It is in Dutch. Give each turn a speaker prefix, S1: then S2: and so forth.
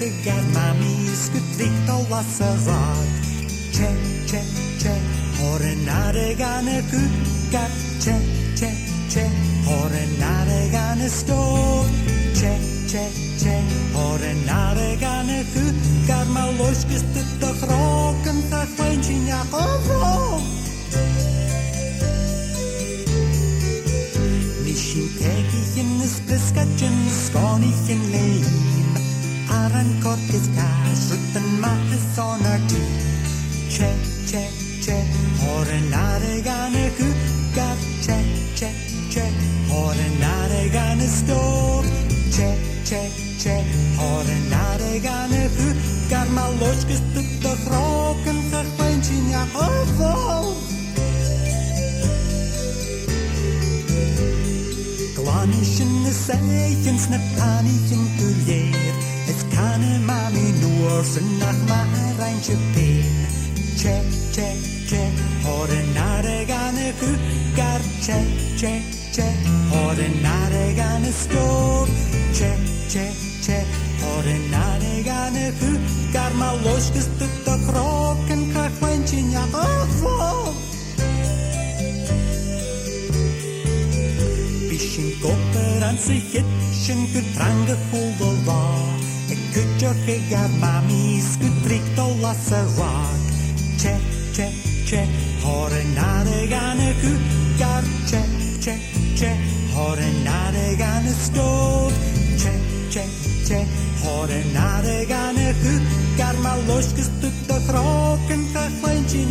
S1: gegaan, mami's getricht al was ze raak. Che, che, che, horen naar de gane kukar. Che, che, che, horen naar de gane stoof. Che, che, che, horen naar de gane kukar. Maar losjes te groken, dat wensje ja gewoon. Nishin tegien is pliskatjen, skonigjen leem. Aran kortis kasuten ma is onartien. Che, che, che, horen naar de gane kukar. Che, che, che, horen naar de gane stoof. Che, che, che, horen naar de gane kukar. Maar losjes te groken, dat wensje ja gewoon. Klanischen is eigens ne panichen tuleer. Het kan een mami nur zijn nacht maar eindje peen. Che, che, che, horen naar de gane kukar. Che, che, che, horen naar de gane stoof. Che, che, che, horen naar de gane kukar. Maar losjes te groken, krijg wensje ja gewoon. Bisschen kopper aan zich hitchen, gedrang gevoelde waar. Ik kut je gegaan, mami's getrikt al als ze raak. Che, che, che, horen naar de gane kukar. Che, che, che, horen naar de gane stoof. Che, che, che, horen naar de gane kukar. Maar losjes te groken, krijg wensje